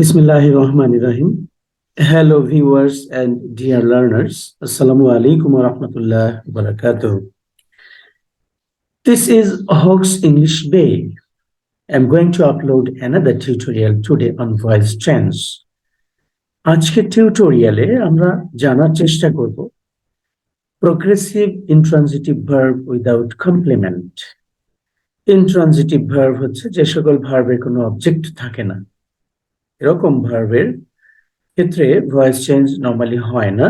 Bismillahir Rahmanir Rahim. Hello, viewers and dear learners. Assalamu alaikum wa rahmatullahi wa barakatuh. This is Hawk's English Bay. I'm going to upload another tutorial today on voice change. আজকের টিউটোরিয়ালে আমরা জানার চেষ্টা করব progressive intransitive verb without complement. Intransitive verb হচ্ছে যে সকল ভার্বের কোনো অবজেক্ট থাকে না। এরকম ভার্বের ক্ষেত্রে ভয়েস চেঞ্জ নরমালি হয় না,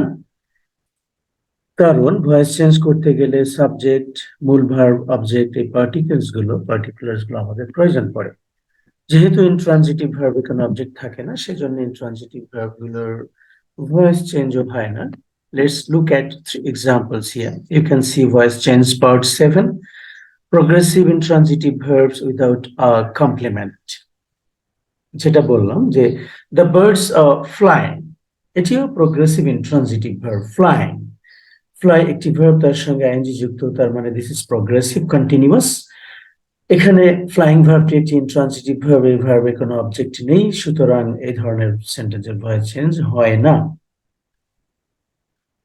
কারণ ভয়েস চেঞ্জ করতে গেলে সাবজেক্ট, মূল ভার্ব, অবজেক্ট, এই পার্টিকুলার্স গুলো আমাদের প্রয়োজন পড়ে। যেহেতু ইন্ট্রানজিটিভ ভার্বে কোনো অবজেক্ট থাকে না, সেজন্য ইন্ট্রানজিটিভ ভার্ব গুলোর ভয়েস চেঞ্জও হয় না। Let's look at 3 examples here. You can see voice change part 7, progressive intransitive verbs without a complement. যেটা বললাম যে the birds are flying, এটিও progressive intransitive verb, flying. fly একটি verb, তার সঙ্গে ing যুক্ত, তার মানে this is progressive continuous। এখানে flying ভার্বটি একটি intransitive verb, এই ভার্বে কোনো অবজেক্ট নেই, সুতরাং এই ধরনের সেন্টেন্সের ভয়েস চেঞ্জ হয় না।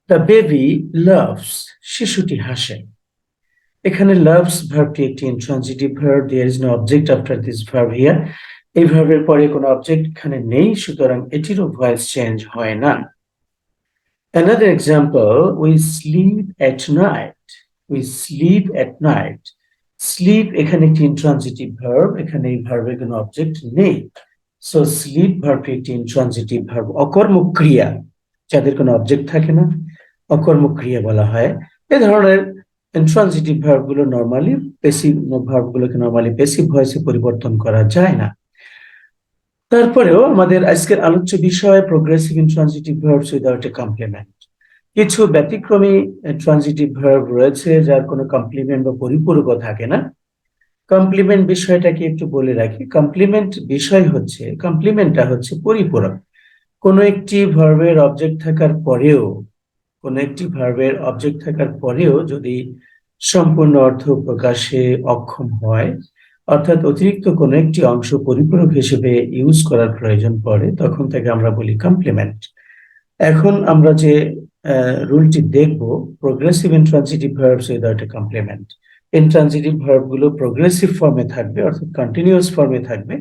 the baby loves, শিশুটি হাসে। এখানে loves ভার্বটি একটি intransitive verb, there is no object after this verb here। এই ভার্বের পরে কোনো অবজেক্ট এখানে নেই, সুতরাং এটিরও ভয়েস চেঞ্জ হয় না। Another example, we sleep at night. We sleep at night. Sleep এখানে একটি intransitive verb, এখানে এই ভার্বের কোনো অবজেক্ট নেই। So sleep ভার্বটি একটি intransitive verb, অকর্মক ক্রিয়া, যাদের কোনো অবজেক্ট থাকে না, অকর্মক ক্রিয়া বলা হয়। এই ধরনের intransitive verb গুলো নরমালি প্যাসিভ ভার্বগুলোকে নরমালি প্যাসিভ ভয়েসে পরিবর্তন করা যায় না। তারপরেও আমাদের আজকের আলোচ্য বিষয় progressive intransitive verbs without a complement. কিছু ব্যতিক্রমী ট্রানজিটিভ ভার্ব রয়েছে যার কোনো কমপ্লিমেন্ট বা পরিপূরকও থাকে না। কমপ্লিমেন্ট বিষয়টাকে একটু বলে রাখি। কমপ্লিমেন্টটা হচ্ছে পরিপূরক। কোনো একটি ভার্বের অবজেক্ট থাকার পরেও যদি সম্পূর্ণ অর্থ প্রকাশে অক্ষম হয়, অর্থাৎ অতিরিক্ত কোনো একটি অংশ পরিপূরক হিসেবে ইউজ করার প্রয়োজন পড়ে, তখন তাকে আমরা বলি কমপ্লিমেন্ট। এখন আমরা যে রুলটি দেখব, progressive intransitive verbs without a complement. Intransitive ভার্বগুলো প্রোগ্রেসিভ ফর্মে থাকবে, অর্থাৎ কন্টিনিউয়াস ফর্মে থাকবে,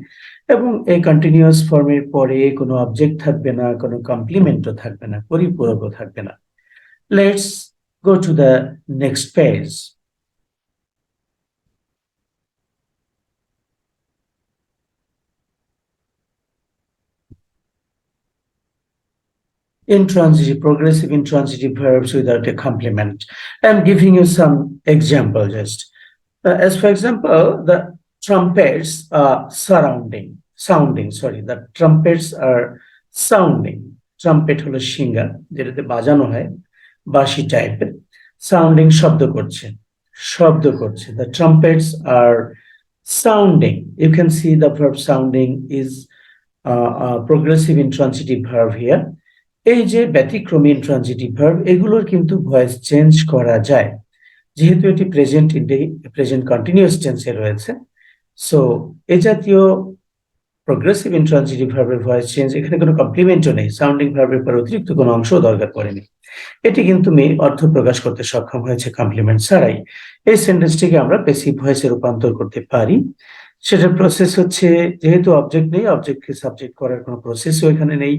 এবং এই কন্টিনিউয়াস ফর্মের পরে কোনো অবজেক্ট থাকবে না, কোনো কমপ্লিমেন্টও থাকবে না, পরিপূরকও থাকবে না। Let's go to the next page. Progressive intransitive verbs without a complement. I'm giving you some example just. As for example, the trumpets are the trumpets are sounding. Trumpet হলো শিঙ্গা, যেটাতে বাজানো হয়, বাঁশি টাইপের। Sounding শব্দ করছে। The trumpets are sounding. You can see the verb sounding is a progressive intransitive verb here. এই যে ব্যতিক্রমী ইন্ট্রানজিটিভ ভার্ব, এগুলোর কিন্তু ভয়েস চেঞ্জ করা যায়, যেহেতু এটি প্রেজেন্ট কন্টিনিউয়াস টেন্সে রয়েছে। সো এই জাতীয় প্রোগ্রেসিভ ইন্ট্রানজিটিভ ভার্বের ভয়েস চেঞ্জ, এখানে কোনো কমপ্লিমেন্টও নেই, সাউন্ডিং ভার্বের পর অতিরিক্ত কোনো অংশ দরকার পড়েনি। এটি কিন্তু অর্থ প্রকাশ করতে সক্ষম হয়েছে কমপ্লিমেন্ট ছাড়াই। এই সেন্টেন্সটিকে আমরা প্যাসিভ ভয়েসে রূপান্তর করতে পারি। সেটার প্রসেস হচ্ছে, যেহেতু অবজেক্ট নেই, অবজেক্টকে সাবজেক্ট করার কোনো প্রসেসও এখানে নেই,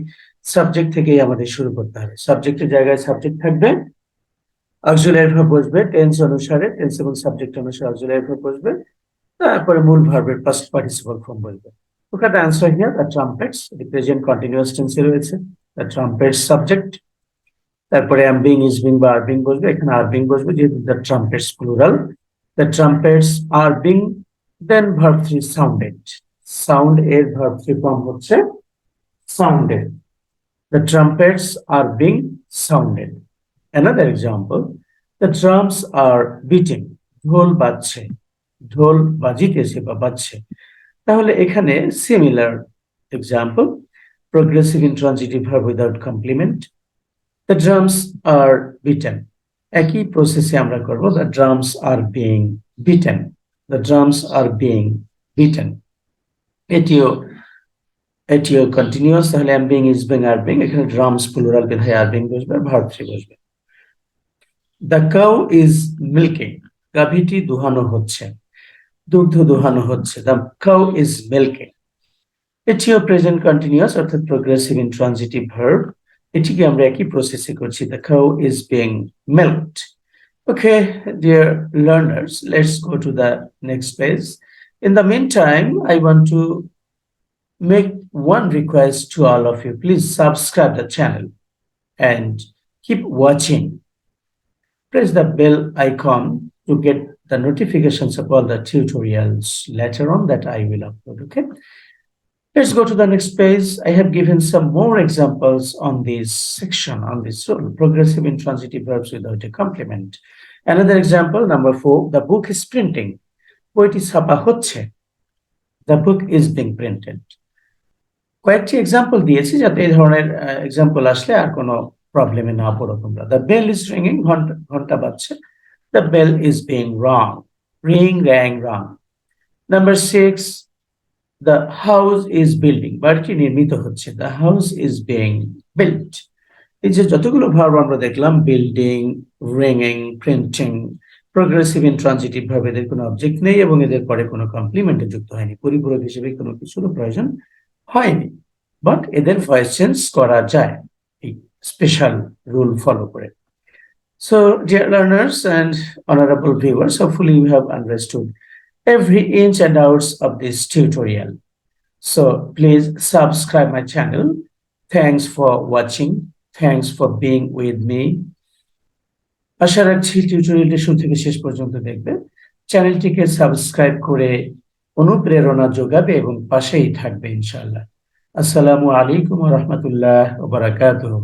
সাবজেক্ট থেকেই আমাদের শুরু করতে হবে। সাবজেক্টের জায়গায় সাবজেক্ট থাকবে, অক্সিলারি ভার্ব বসবে, টেন্স অনুসারে, টেন্স এবং সাবজেক্ট অনুসারে অক্সিলারি ভার্ব বসবে, তারপরে মূল ভার্বের পাস্ট পার্টিসিপল ফর্ম বসবে। Look at the answer here, the trumpets, the present continuous tense রয়েছে, the trumpets subject, তারপরে am being, is being বা are being বসবে, এখানে are being বসবে যেহেতু the trumpets plural, the trumpets are being, then verb 3 sounded, sound এর verb 3 form হচ্ছে sounded, the trumpets are being sounded. Another example, the drums are beating, ঢোল বাজছে, ঢোল বাজিতেছে বা বাজছে। তাহলে এখানে similar example, progressive intransitive verb without complement, the drums are beaten, একই প্রসেসে আমরা করব, the drums are being beaten, the drums are being beaten। এটিও এটিও কন্টিনিউয়াস, তাহলে am being, is being, are being, এখানে ড্রামস প্লুরাল বিধায় are being বসবে, ভার্ব থ্রি বসবে। দ্য কাউ ইজ মিল্কিং, গাভীটি দুহানো হচ্ছে, দুগ্ধ দুহানো হচ্ছে। দ্য কাউ ইজ মিল্কিং, এটিও প্রেজেন্ট কন্টিনিউয়াস অর্থাৎ প্রোগ্রেসিভ ইন্ট্রানজিটিভ ভার্ব, এটিকে আমরা একই প্রসেসে করছি। The cow is being milked. Okay, dear learners, let's go to the next page. In the meantime, I want to make one request to all of you. Please subscribe the channel and keep watching. Press the bell icon to get the notifications of all the tutorials later on that I will upload. Okay. Let's go to the next page. I have given some more examples on this section, on this rule, progressive intransitive verbs without a complement. Another example, number 4, the book is printing. বইটি ছাপা হচ্ছে। The book is being printed. কয়েকটি example দিয়েছি যাতে এই ধরনের example আসলে আর কোনো প্রবলেমে না পড়ো তোমরা। The bell is ringing, ঘন্টা বাজছে। The bell is being rung. Ring, rang, rung. Number 6, the house is building, বাড়িটি নির্মিত হচ্ছে। The house is being built. এই যে যতগুলো ভার্ব আমরা দেখলাম, বিল্ডিং, রিংিং, প্রিন্টিং, প্রোগ্রেসিভ ইন্ট্রানজিটিভ ভার্ব, এদের কোনো অবজেক্ট নেই এবং এদের পরে কোনো কমপ্লিমেন্টে যুক্ত হয়নি, পরিপূরক হিসেবে কোনো কিছুর প্রয়োজন হয়নি, বাট এদের ভয়েস চেঞ্জ করা যায় এই স্পেশাল রুল ফলো করে। So, dear learners and honorable viewers, hopefully you have understood every ins and outs of this tutorial. So please subscribe my channel. Thanks for watching. Thanks for being with me. আশা রাখছি টিউটোরিয়ালটি শুরু থেকে শেষ পর্যন্ত দেখবে, চ্যানেলটিকে subscribe করে অনুপ্রেরণা যোগাবে এবং পাশেই থাকবে ইনশাআল্লাহ। আসসালামু আলাইকুম ওয়া রাহমাতুল্লাহ ওয়া বারাকাতুহু।